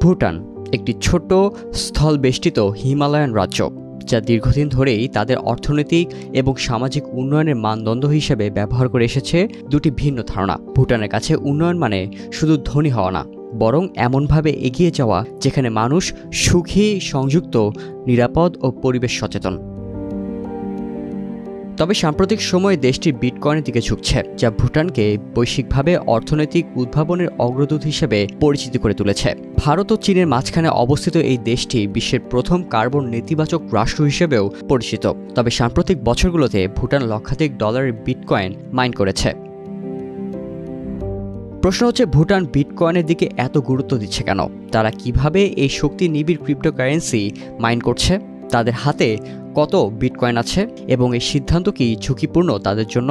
ভুটান একটি ছোট স্থলবেষ্টিত হিমালয়ান রাজ্য, যা দীর্ঘদিন ধরেই তাদের অর্থনৈতিক এবং সামাজিক উন্নয়নের মানদণ্ড হিসেবে ব্যবহার করে এসেছে দুটি ভিন্ন ধারণা। ভুটানের কাছে উন্নয়ন মানে শুধু ধনী হওয়া না, বরং এমনভাবে এগিয়ে যাওয়া যেখানে মানুষ সুখী, সংযুক্ত, নিরাপদ ও পরিবেশ সচেতন। তবে সাম্প্রতিক সময়ে দেশটি বিটকয়েনের দিকে ঝুঁকছে, যা ভুটানকে বৈশ্বিকভাবে অর্থনৈতিক উদ্ভাবনের অগ্রদূত হিসেবে পরিচিত করে তুলেছে। ভারত ও চীনের মাঝখানে অবস্থিত এই দেশটি বিশ্বের প্রথম কার্বন নেতিবাচক রাষ্ট্র হিসেবেও পরিচিত। তবে সাম্প্রতিক বছরগুলোতে ভুটান লক্ষাধিক ডলারের বিটকয়েন মাইন করেছে। প্রশ্ন হচ্ছে, ভুটান বিটকয়েনের দিকে এত গুরুত্ব দিচ্ছে কেন? তারা কিভাবে এই শক্তি নিবিড় ক্রিপ্টোকারেন্সি মাইন করছে? তাদের হাতে কত বিটকয়েন আছে এবং এই সিদ্ধান্ত কি ঝুঁকিপূর্ণ তাদের জন্য?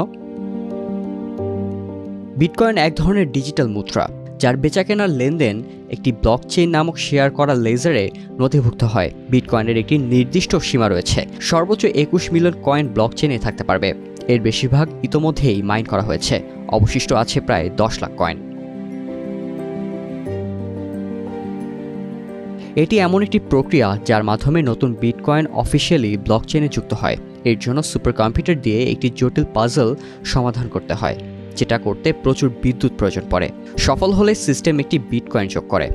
বিটকয়েন এক ধরনের ডিজিটাল মুদ্রা, যার বেচাকেনার লেনদেন একটি ব্লকচেইন নামক শেয়ার করা লেজারে নথিভুক্ত হয়। বিটকয়েনের একটি নির্দিষ্ট সীমা রয়েছে, সর্বোচ্চ 21 মিলিয়ন কয়েন ব্লকচেইনে থাকতে পারবে। এর বেশিরভাগ ইতোমধ্যেই মাইন করা হয়েছে, অবশিষ্ট আছে প্রায় 10 লাখ কয়েন। এটি এমন একটি প্রক্রিয়া যার মাধ্যমে নতুন বিটকয়েন অফিসিয়ালি ব্লকচেইনে যুক্ত হয়। এর জন্য সুপার কম্পিউটার দিয়ে একটি জটিল পাজল সমাধান করতে হয়, যেটা করতে প্রচুর বিদ্যুৎ প্রয়োজন পড়ে। সফল হলে সিস্টেম একটি বিটকয়েন যোগ করে।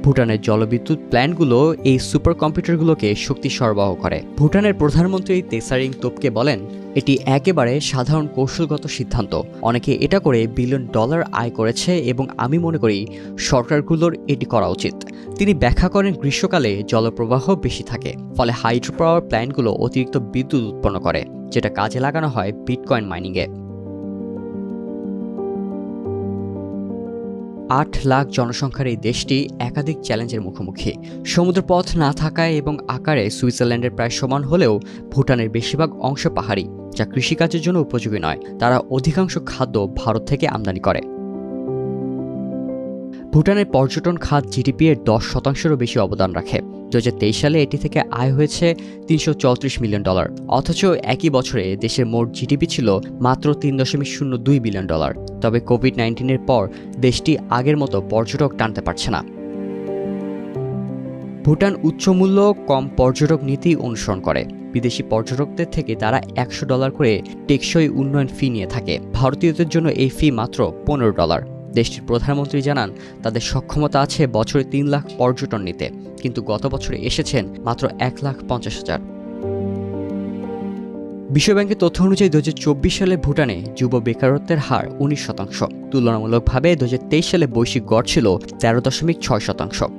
ভুটানের জলবিদ্যুৎ প্ল্যান্টগুলো এই সুপার কম্পিউটারগুলোকে শক্তি সরবরাহ করে। ভুটানের প্রধানমন্ত্রী তেসারিং তোপকে বলেন, এটি একেবারে সাধারণ কৌশলগত সিদ্ধান্ত। অনেকে এটা করে বিলিয়ন ডলার আয় করেছে এবং আমি মনে করি সরকারগুলোর এটি করা উচিত। তিনি ব্যাখ্যা করেন, গ্রীষ্মকালে জলপ্রবাহ বেশি থাকে, ফলে হাইড্রো পাওয়ার প্ল্যান্টগুলো অতিরিক্ত বিদ্যুৎ উৎপন্ন করে, যেটা কাজে লাগানো হয় বিটকয়েন মাইনিংয়ে। 8 লাখ জনসংখ্যার এই দেশটি একাধিক চ্যালেঞ্জের মুখোমুখি। সমুদ্রপথ না থাকায় এবং আকারে সুইজারল্যান্ডের প্রায় সমান হলেও ভুটানের বেশিরভাগ অংশ পাহাড়ি, যা কৃষিকাজের জন্য উপযোগী নয়। তারা অধিকাংশ খাদ্য ভারত থেকে আমদানি করে। ভুটানের পর্যটন খাত জিডিপি এর 10%-এরও বেশি অবদান রাখে। 2023 সালে এটি থেকে আয় হয়েছে $334 মিলিয়ন, অথচ একই বছরে দেশের মোট জিডিপি ছিল মাত্র $3.02 বিলিয়ন। তবে কোভিড-19-এর পর দেশটি আগের মতো পর্যটক টানতে পারছে না। ভুটান উচ্চমূল্য কম পর্যটক নীতি অনুসরণ করে। বিদেশি পর্যটকদের থেকে তারা $100 করে টেকসই উন্নয়ন ফি নিয়ে থাকে। ভারতীয়দের জন্য এই ফি মাত্র $15। দেশটির প্রধানমন্ত্রী জানান, তাদের সক্ষমতা আছে বছরে 3 লাখ পর্যটন নিতে, কিন্তু গত বছরে এসেছেন মাত্র 1,50,000। বিশ্বব্যাংকের তথ্য অনুযায়ী 2024 সালে ভুটানে যুব বেকারত্বের হার 19%। তুলনামূলকভাবে 2023 সালে বৈশ্বিক গড় ছিল 13.6%।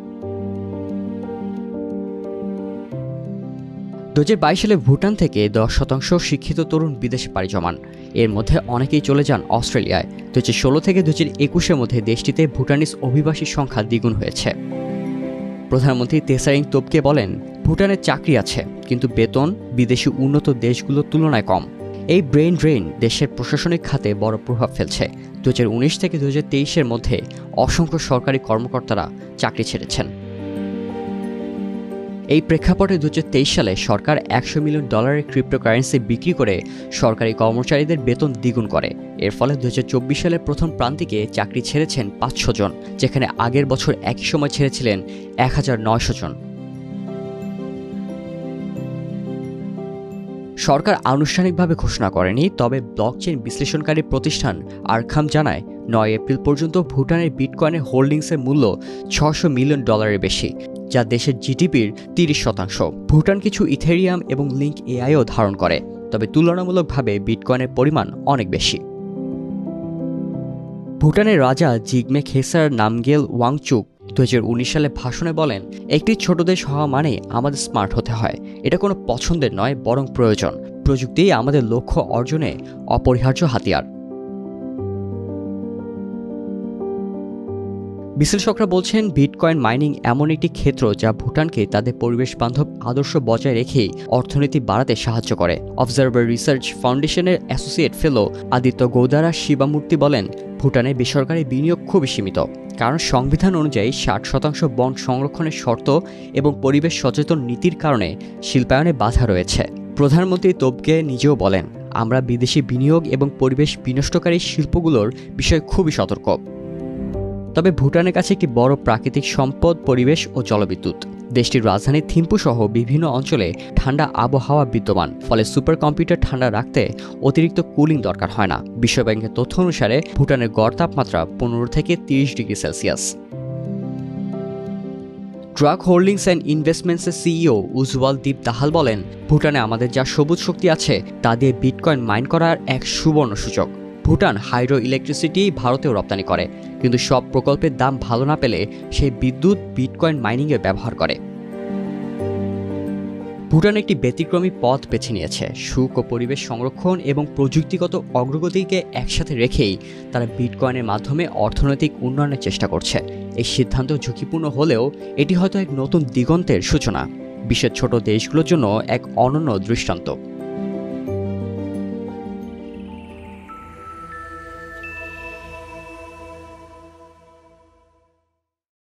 2022 সালে ভুটান থেকে 10% শিক্ষিত তরুণ বিদেশে পাড়ি জমান। এর মধ্যে অনেকেই চলে যান অস্ট্রেলিয়ায়। 2016 থেকে 2021-এর মধ্যে দেশটিতে ভুটানিজ অভিবাসীর সংখ্যা দ্বিগুণ হয়েছে। প্রধানমন্ত্রী তেসারিং তোপকে বলেন, ভুটানের চাকরি আছে, কিন্তু বেতন বিদেশি উন্নত দেশগুলোর তুলনায় কম। এই ব্রেন ড্রেন দেশের প্রশাসনিক খাতে বড় প্রভাব ফেলছে। 2019 থেকে 2023-এর মধ্যে অসংখ্য সরকারি কর্মকর্তারা চাকরি ছেড়েছেন। এই প্রেক্ষাপটে 2023 সালে সরকার $100 মিলিয়ন ক্রিপ্টোকারেন্সি বিক্রি করে সরকারি কর্মচারীদের বেতন দ্বিগুণ করে। এর ফলে 2024 সালের প্রথম প্রান্তিকে চাকরি ছেড়েছেন 500 জন, যেখানে আগের বছর একই সময় ছেড়েছিলেন 1900 জন। সরকার আনুষ্ঠানিকভাবে ঘোষণা করেনি, তবে ব্লকচেইন বিশ্লেষণকারী প্রতিষ্ঠান আরখাম জানায় 9 এপ্রিল পর্যন্ত ভুটানের বিটকয়েনের হোল্ডিংসের মূল্য $600 মিলিয়ন বেশি, যা দেশের জিডিপির 30%। ভুটান কিছু ইথেরিয়াম এবং লিঙ্ক এআইও ধারণ করে, তবে তুলনামূলকভাবে বিটকয়েনের পরিমাণ অনেক বেশি। ভুটানের রাজা জিগমে খেসার নামগেল ওয়াংচুক 2019 সালে ভাষণে বলেন, একটি ছোট দেশ হওয়া মানে আমাদের স্মার্ট হতে হয়। এটা কোনো পছন্দের নয়, বরং প্রয়োজন। প্রযুক্তিই আমাদের লক্ষ্য অর্জনে অপরিহার্য হাতিয়ার। বিশ্লেষকরা বলছেন, বিটকয়েন মাইনিং এমন একটি ক্ষেত্র যা ভুটানকে তাদের পরিবেশ বান্ধব আদর্শ বজায় রেখেই অর্থনীতি বাড়াতে সাহায্য করে। অবজারভার রিসার্চ ফাউন্ডেশনের অ্যাসোসিয়েট ফেলো আদিত্য গৌদারা শিবামূর্তি বলেন, ভুটানে বেসরকারি বিনিয়োগ খুবই সীমিত, কারণ সংবিধান অনুযায়ী 60% বন সংরক্ষণের শর্ত এবং পরিবেশ সচেতন নীতির কারণে শিল্পায়নে বাধা রয়েছে। প্রধানমন্ত্রী তোবগে নিজেও বলেন, আমরা বিদেশি বিনিয়োগ এবং পরিবেশ বিনষ্টকারী শিল্পগুলোর বিষয়ে খুবই সতর্ক। তবে ভুটানের কাছে একটি বড় প্রাকৃতিক সম্পদ পরিবেশ ও জলবিদ্যুৎ। দেশটির রাজধানী থিম্পু সহ বিভিন্ন অঞ্চলে ঠান্ডা আবহাওয়া বিদ্যমান, ফলে সুপার কম্পিউটার ঠান্ডা রাখতে অতিরিক্ত কুলিং দরকার হয় না। বিশ্বব্যাংকের তথ্য অনুসারে ভুটানের গড় তাপমাত্রা 15 থেকে 30 degree Celsius. Druk holdings and ইনভেস্টমেন্টসের সিইও উজ্জ্বল দীপ দাহাল বলেন, ভুটানে আমাদের যা সবুজ শক্তি আছে তা দিয়ে বিটকয়েন মাইন করার এক সুবর্ণ সুযোগ। ভুটান হাইড্রো ইলেকট্রিসিটি ভারতেও রপ্তানি করে, কিন্তু সব প্রকল্পের দাম ভালো না পেলে সেই বিদ্যুৎ বিটকয়েন মাইনিংয়ে ব্যবহার করে। ভুটান একটি ব্যতিক্রমী পথ বেছে নিয়েছে। সুখ ও পরিবেশ সংরক্ষণ এবং প্রযুক্তিগত অগ্রগতিকে একসাথে রেখেই তারা বিটকয়েনের মাধ্যমে অর্থনৈতিক উন্নয়নের চেষ্টা করছে। এই সিদ্ধান্ত ঝুঁকিপূর্ণ হলেও এটি হয়তো এক নতুন দিগন্তের সূচনা, বিশ্বের ছোট দেশগুলোর জন্য এক অনন্য দৃষ্টান্ত।